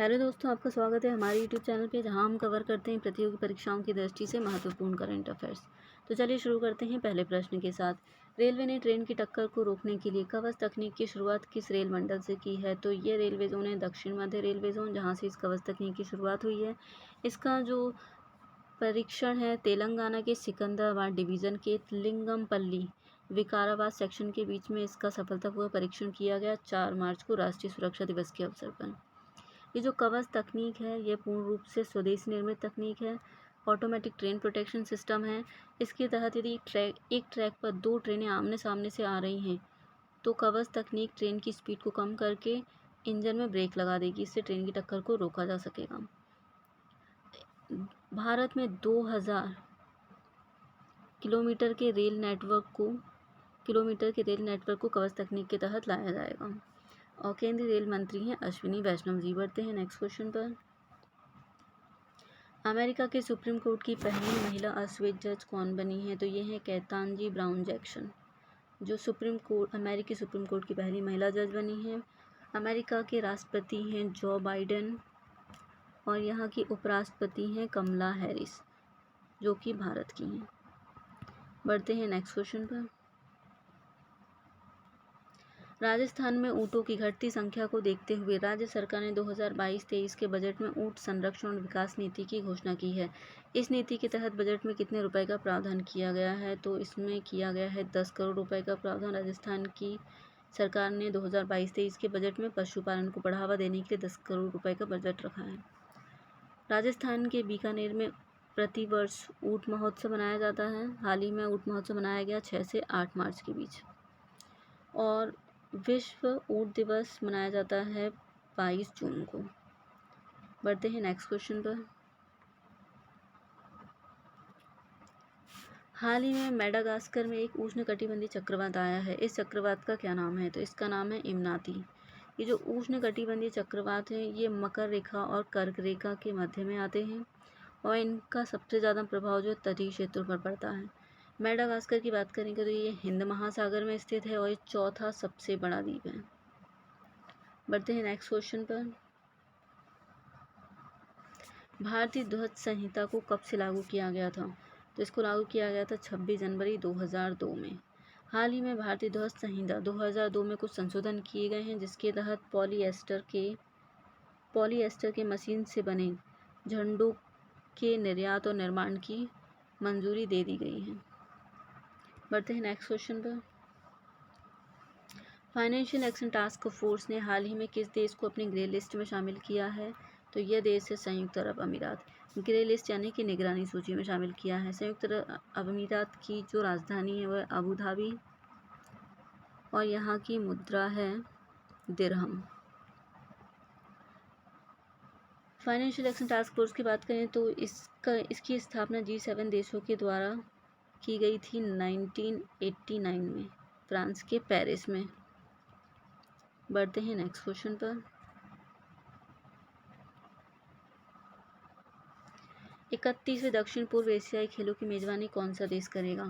Hello दोस्तों, आपका स्वागत है हमारे यूट्यूब चैनल पे, जहां हम कवर करते हैं प्रतियोगी परीक्षाओं की दृष्टि से महत्वपूर्ण करंट अफेयर्स। तो चलिए शुरू करते हैं पहले प्रश्न के साथ। रेलवे ने ट्रेन की टक्कर को रोकने के लिए कवच तकनीक की शुरुआत किस रेल मंडल से की है? तो ये रेलवे जोन है दक्षिण मध्य रेलवे जोन, जहाँ से इस कवच तकनीक की शुरुआत हुई है। इसका जो परीक्षण है तेलंगाना के सिकंदराबाद डिवीज़न के लिंगमपल्ली विकाराबाद सेक्शन के बीच में इसका सफलतापूर्वक परीक्षण किया गया 4 मार्च को राष्ट्रीय सुरक्षा दिवस के अवसर पर। ये जो कवच तकनीक है ये पूर्ण रूप से स्वदेशी निर्मित तकनीक है। ऑटोमेटिक ट्रेन प्रोटेक्शन सिस्टम है। इसके तहत यदि एक ट्रैक पर 2 ट्रेनें आमने सामने से आ रही हैं तो कवच तकनीक ट्रेन की स्पीड को कम करके इंजन में ब्रेक लगा देगी। इससे ट्रेन की टक्कर को रोका जा सकेगा। भारत में 2000 किलोमीटर के रेल नेटवर्क को कवच तकनीक के तहत लाया जाएगा। और केंद्रीय रेल मंत्री हैं अश्विनी वैष्णव जी। बढ़ते हैं नेक्स्ट क्वेश्चन पर। अमेरिका के सुप्रीम कोर्ट की पहली महिला अश्वेत जज कौन बनी है? तो ये है केतानजी ब्राउन जैक्सन, जो अमेरिकी सुप्रीम कोर्ट की पहली महिला जज बनी है। अमेरिका के राष्ट्रपति हैं जो बाइडेन और यहाँ की उपराष्ट्रपति हैं कमला हैरिस, जो कि भारत की हैं। बढ़ते हैं नेक्स्ट क्वेश्चन पर। राजस्थान में ऊँटों की घटती संख्या को देखते हुए राज्य सरकार ने 2022-23 के बजट में ऊँट संरक्षण और विकास नीति की घोषणा की है। इस नीति के तहत बजट में कितने रुपए का प्रावधान किया गया है? तो इसमें किया गया है 10 करोड़ रुपए का प्रावधान। राजस्थान की सरकार ने 2022-23 के बजट में पशुपालन को बढ़ावा देने के लिए 10 करोड़ रुपये का बजट रखा है। राजस्थान के बीकानेर में प्रतिवर्ष ऊँट महोत्सव मनाया जाता है। हाल ही में ऊँट महोत्सव मनाया गया 6 से 8 मार्च के बीच। और विश्व ऊँट दिवस मनाया जाता है 22 जून को। बढ़ते हैं नेक्स्ट क्वेश्चन पर। हाल ही में मेडागास्कर में एक उष्णकटिबंधीय चक्रवात आया है। इस चक्रवात का क्या नाम है? तो इसका नाम है इमनाती। ये जो उष्णकटिबंधीय चक्रवात है ये मकर रेखा और कर्क रेखा के मध्य में आते हैं और इनका सबसे ज़्यादा प्रभाव जो तटीय क्षेत्रों पर पड़ता है। मेडागास्कर की बात करेंगे तो ये हिंद महासागर में स्थित है और ये चौथा सबसे बड़ा द्वीप है। बढ़ते हैं नेक्स्ट क्वेश्चन पर। भारतीय ध्वज संहिता को कब से लागू किया गया था? तो इसको लागू किया गया था 26 जनवरी 2002 में। हाल ही में भारतीय ध्वज संहिता 2002 में कुछ संशोधन किए गए हैं, जिसके तहत पॉलीएस्टर के मशीन से बने झंडों के निर्यात और निर्माण की मंजूरी दे दी गई है। बढ़ते हैं नेक्स्ट क्वेश्चन पर। फाइनेंशियल एक्शन टास्क फोर्स ने हाल ही में किस देश को अपनी ग्रे लिस्ट में शामिल किया है? तो यह देश है संयुक्त अरब अमीरात। ग्रे लिस्ट यानी कि निगरानी सूची में शामिल किया है। संयुक्त अरब अमीरात की जो राजधानी है वह अबू धाबी और यहाँ की मुद्रा है दिरहम। फाइनेंशियल एक्शन टास्क फोर्स की बात करें तो इसकी स्थापना G7 देशों के द्वारा की गई थी 1989 में फ्रांस के पेरिस में। बढ़ते हैं नेक्स्ट क्वेश्चन पर। 31वें दक्षिण पूर्व एशियाई खेलों की मेजबानी कौन सा देश करेगा?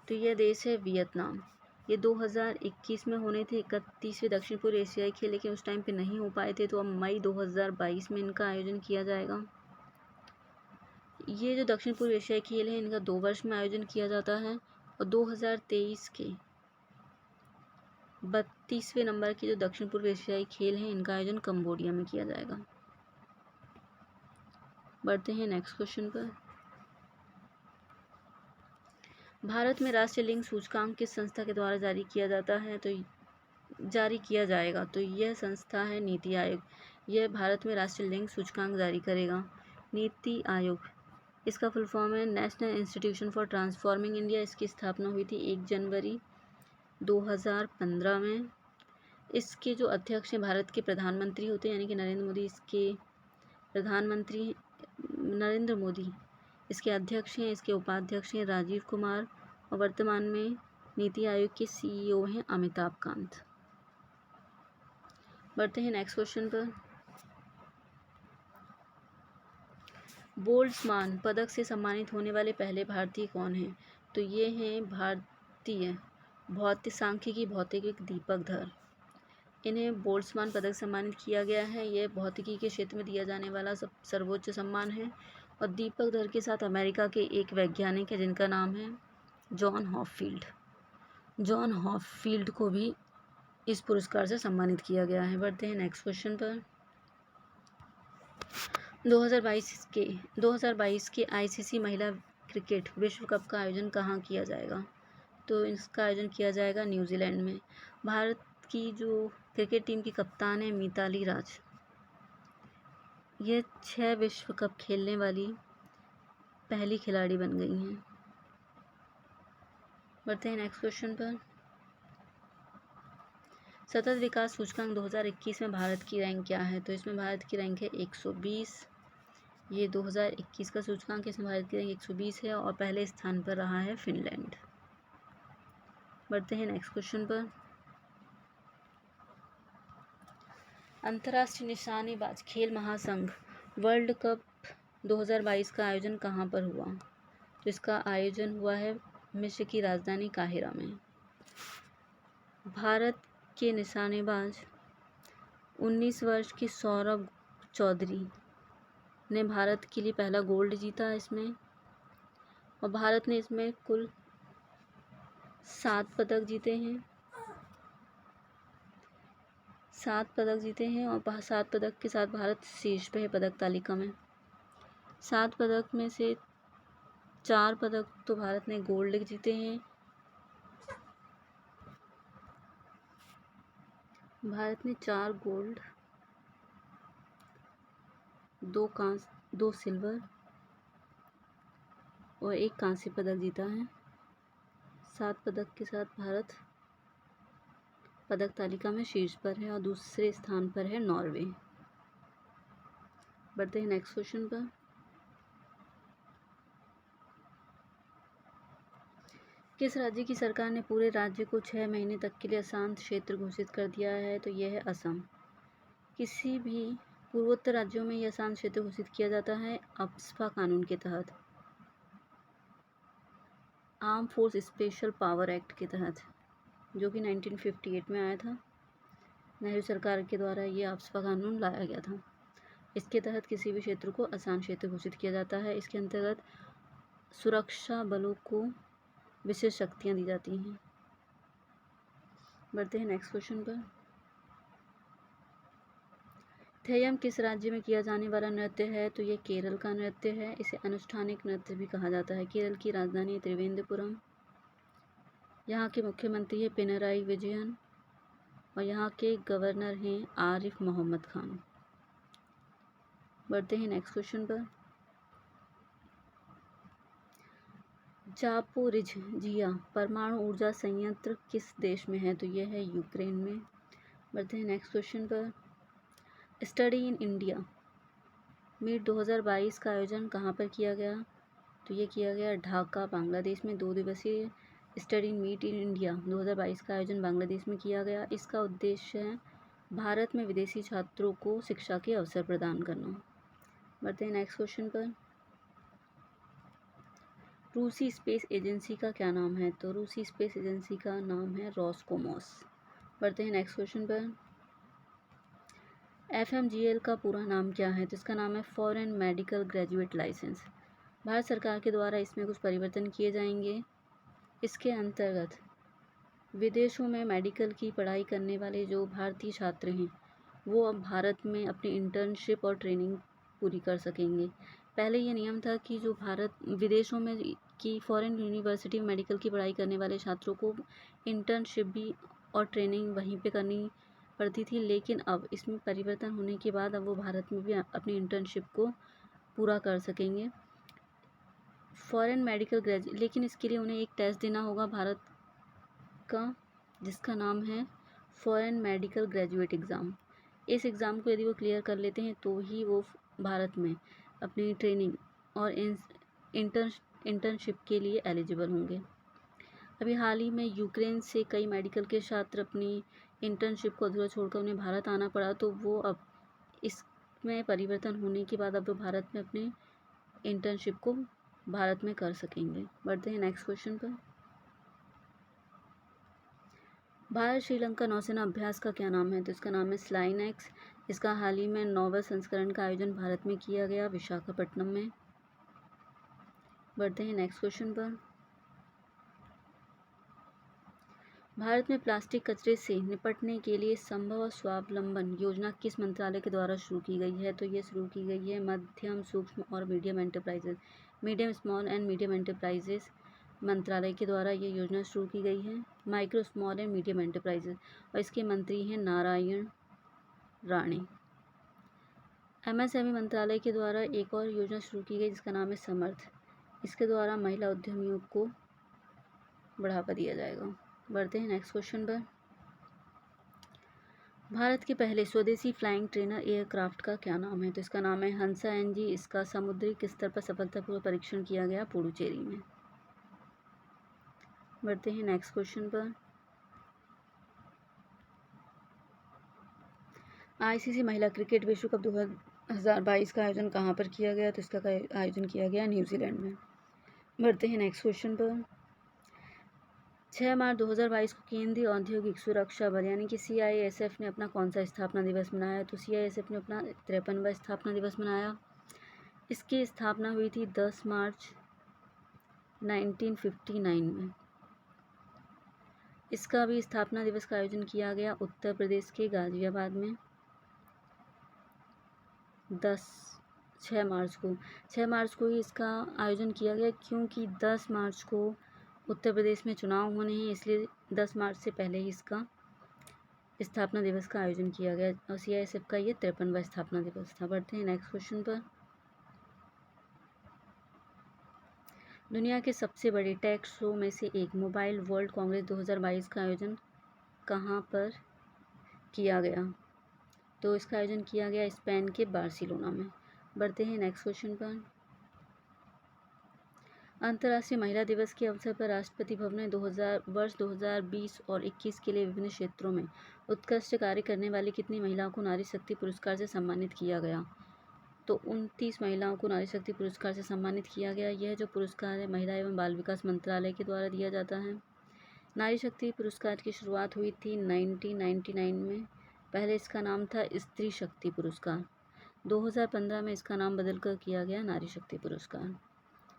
तो यह देश है वियतनाम। ये 2021 में होने थे 31वें दक्षिण पूर्व एशियाई खेल, लेकिन उस टाइम पे नहीं हो पाए थे, तो अब मई 2022 में इनका आयोजन किया जाएगा। ये जो दक्षिण पूर्व एशियाई खेल है इनका 2 वर्ष में आयोजन किया जाता है और 2023 के 32वें नंबर के जो दक्षिण पूर्व एशियाई खेल हैं इनका आयोजन कंबोडिया में किया जाएगा। बढ़ते हैं नेक्स्ट क्वेश्चन पर। भारत में राष्ट्रीय लिंग सूचकांक किस संस्था के द्वारा जारी किया जाएगा? तो यह संस्था है नीति आयोग। यह भारत में राष्ट्रीय लिंग सूचकांक जारी करेगा। नीति आयोग, इसका फुल फॉर्म है national institution for transforming India. इसकी स्थापना हुई थी 1 जनवरी 2015 में। इसके जो अध्यक्ष हैं भारत के प्रधानमंत्री होते हैं, यानी कि नरेंद्र मोदी इसके प्रधानमंत्री, नरेंद्र मोदी इसके अध्यक्ष हैं। इसके उपाध्यक्ष हैं राजीव कुमार और वर्तमान में नीति आयोग के CEO हैं अमिताभ कांत। बढ़ते हैं नेक्स्ट क्वेश्चन पर। बोल्ट्जमान पदक से सम्मानित होने वाले पहले भारतीय कौन हैं? तो ये हैं भारतीय भौतिक सांख्यिकी भौतिकी दीपक धर। इन्हें बोल्ट्जमान पदक सम्मानित किया गया है। यह भौतिकी के क्षेत्र में दिया जाने वाला सर्वोच्च सम्मान है। और दीपक धर के साथ अमेरिका के एक वैज्ञानिक है जिनका नाम है जॉन हॉपफील्ड। जॉन हॉपफील्ड को भी इस पुरस्कार से सम्मानित किया गया है। बढ़ते हैं नेक्स्ट क्वेश्चन पर। 2022 के आईसीसी महिला क्रिकेट विश्व कप का आयोजन कहाँ किया जाएगा? तो इसका आयोजन किया जाएगा न्यूजीलैंड में। भारत की जो क्रिकेट टीम की कप्तान है मिताली राज, ये 6 विश्व कप खेलने वाली पहली खिलाड़ी बन गई हैं। बढ़ते हैं नेक्स्ट क्वेश्चन पर। सतत विकास सूचकांक 2021 में भारत की रैंक क्या है? तो इसमें भारत की रैंक है 120। ये 2021 का सूचकांक, इसमें भारत की रैंक 120 है और पहले स्थान पर रहा है फिनलैंड। बढ़ते हैं नेक्स्ट क्वेश्चन पर। अंतर्राष्ट्रीय निशानेबाज खेल महासंघ वर्ल्ड कप 2022 का आयोजन कहाँ पर हुआ? तो इसका आयोजन हुआ है मिस्र की राजधानी काहिरा में। भारत के निशानेबाज 19 वर्ष के सौरभ चौधरी ने भारत के लिए पहला गोल्ड जीता इसमें। और भारत ने इसमें कुल 7 पदक जीते हैं। 7 पदक जीते हैं और 7 पदक के साथ भारत शीर्ष पे है पदक तालिका में। 7 पदक में से 4 पदक तो भारत ने गोल्ड जीते हैं। भारत ने 4 गोल्ड, 2 सिल्वर और 1 कांस्य पदक जीता है। 7 पदक के साथ भारत पदक तालिका में शीर्ष पर है और दूसरे स्थान पर है नॉर्वे। बढ़ते हैं नेक्स्ट क्वेश्चन पर। किस राज्य की सरकार ने पूरे राज्य को 6 महीने तक के लिए अशांत क्षेत्र घोषित कर दिया है? तो यह है असम। किसी भी पूर्वोत्तर राज्यों में यह अशांत क्षेत्र घोषित किया जाता है अफ्स्पा कानून के तहत, arm force special power act के तहत, जो कि 1958 में आया था। नेहरू सरकार के द्वारा ये अफ्स्पा कानून लाया गया था। इसके तहत किसी भी क्षेत्र को अशांत क्षेत्र घोषित किया जाता है। इसके अंतर्गत सुरक्षा बलों को विशेष शक्तियाँ दी जाती हैं। बढ़ते हैं नेक्स्ट क्वेश्चन पर। थेयम किस राज्य में किया जाने वाला नृत्य है? तो ये केरल का नृत्य है। इसे अनुष्ठानिक नृत्य भी कहा जाता है। केरल की राजधानी त्रिवेंद्रपुरम। यहाँ के मुख्यमंत्री है पिनराई विजयन और यहाँ के गवर्नर हैं आरिफ मोहम्मद खान। बढ़ते हैं नेक्स्ट क्वेश्चन पर। जापोरिझिया परमाणु ऊर्जा संयंत्र किस देश में है? तो यह है यूक्रेन में। बढ़ते हैं नेक्स्ट क्वेश्चन पर। स्टडी इन इंडिया मीट 2022 का आयोजन कहाँ पर किया गया? तो ये किया गया ढाका बांग्लादेश में। 2 दिवसीय study in meet in India 2022 का आयोजन बांग्लादेश में किया गया। इसका उद्देश्य है भारत में विदेशी छात्रों को शिक्षा के अवसर प्रदान करना। बढ़ते हैं नेक्स्ट क्वेश्चन पर। रूसी स्पेस एजेंसी का क्या नाम है? तो रूसी स्पेस एजेंसी का नाम है रोस्कोमोस। बढ़ते हैं नेक्स्ट क्वेश्चन पर। FMGL का पूरा नाम क्या है? तो इसका नाम है foreign medical graduate licence. Bharat सरकार के द्वारा इसमें कुछ परिवर्तन किए जाएंगे। इसके अंतर्गत विदेशों में मेडिकल की पढ़ाई करने वाले जो भारतीय छात्र हैं वो अब भारत में अपनी इंटर्नशिप और ट्रेनिंग पूरी कर सकेंगे। पहले ये नियम था कि जो भारत विदेशों में की फॉरेन यूनिवर्सिटी में मेडिकल की पढ़ाई करने वाले छात्रों को इंटर्नशिप भी और ट्रेनिंग वहीं पे करनी पड़ती थी, लेकिन अब इसमें परिवर्तन होने के बाद अब वो भारत में भी अपनी इंटर्नशिप को पूरा कर सकेंगे। फॉरेन मेडिकल ग्रेजुएट, लेकिन इसके लिए उन्हें एक टेस्ट देना होगा भारत का जिसका नाम है फॉरेन मेडिकल ग्रेजुएट एग्ज़ाम। इस एग्ज़ाम को यदि वो क्लियर कर लेते हैं तो ही वो भारत में अपनी ट्रेनिंग और इंटर्नशिप के लिए एलिजिबल होंगे। अभी हाल ही में यूक्रेन से कई मेडिकल के छात्र अपनी इंटर्नशिप को अधूरा छोड़कर उन्हें भारत आना पड़ा, तो वो अब इसमें परिवर्तन होने के बाद अब वो भारत में अपनी इंटर्नशिप को भारत में कर सकेंगे। बढ़ते हैं नेक्स्ट क्वेश्चन पर। भारत श्रीलंका नौसेना अभ्यास का क्या नाम है? तो इसका नाम है स्लाइनेक्स। इसका हाल ही में 9वें संस्करण का आयोजन भारत में किया गया, विशाखापट्टनम में। बढ़ते हैं नेक्स्ट क्वेश्चन पर। भारत में प्लास्टिक कचरे से निपटने के लिए संभव स्वावलंबन योजना किस मंत्रालय के द्वारा शुरू की गई है? तो ये शुरू की गई है मध्यम सूक्ष्म और medium enterprises, medium small and medium enterprises मंत्रालय के द्वारा ये योजना शुरू की गई है, micro small and medium enterprises, और इसके मंत्री हैं नारायण राणे। एमएसएमई मंत्रालय के द्वारा एक और योजना शुरू की गई जिसका नाम है समर्थ। इसके द्वारा महिला उद्यमियों को बढ़ावा दिया जाएगा। बढ़ते हैं नेक्स्ट क्वेश्चन पर। भारत के पहले स्वदेशी फ्लाइंग ट्रेनर एयरक्राफ्ट का क्या नाम है? तो इसका नाम है हंसा एनजी। इसका समुद्री स्तर पर सफलतापूर्वक परीक्षण किया गया पुडुचेरी में। बढ़ते हैं नेक्स्ट क्वेश्चन पर। आईसीसी महिला क्रिकेट विश्व कप 2022 का आयोजन कहाँ पर किया गया? तो इसका आयोजन किया गया न्यूजीलैंड में। बढ़ते हैं नेक्स्ट क्वेश्चन पर। 6 मार्च 2022 को केंद्रीय औद्योगिक सुरक्षा बल यानी कि CISF ने अपना कौन सा स्थापना दिवस मनाया? तो CISF ने अपना 53वां स्थापना दिवस मनाया। इसकी स्थापना हुई थी 10 मार्च 1959 में। इसका भी स्थापना दिवस का आयोजन किया गया उत्तर प्रदेश के गाजियाबाद में 6 मार्च को ही इसका आयोजन किया गया, क्योंकि 10 मार्च को उत्तर प्रदेश में चुनाव होने हैं, इसलिए 10 मार्च से पहले ही इसका स्थापना दिवस का आयोजन किया गया और CISF का ये 53वां स्थापना दिवस था। बढ़ते हैं नेक्स्ट क्वेश्चन पर। दुनिया के सबसे बड़े टेक शो में से एक मोबाइल वर्ल्ड कांग्रेस 2022 का आयोजन कहाँ पर किया गया? तो इसका आयोजन किया गया स्पेन के बार्सिलोना में। बढ़ते हैं नेक्स्ट क्वेश्चन पर। अंतर्राष्ट्रीय महिला दिवस के अवसर पर राष्ट्रपति भवन में वर्ष 2020 और 21 के लिए विभिन्न क्षेत्रों में उत्कृष्ट कार्य करने वाली कितनी महिलाओं को नारी शक्ति पुरस्कार से सम्मानित किया गया? तो 29 महिलाओं को नारी शक्ति पुरस्कार से सम्मानित किया गया। यह जो पुरस्कार है महिला एवं बाल विकास मंत्रालय के द्वारा दिया जाता है। नारी शक्ति पुरस्कार की शुरुआत हुई थी 1999 में। पहले इसका नाम था स्त्री शक्ति पुरस्कार। 2015 में इसका नाम बदलकर किया गया नारी शक्ति पुरस्कार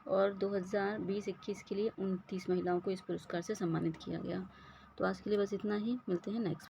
और 2020-21 के लिए 29 महिलाओं को इस पुरस्कार से सम्मानित किया गया। तो आज के लिए बस इतना ही, मिलते हैं नेक्स्ट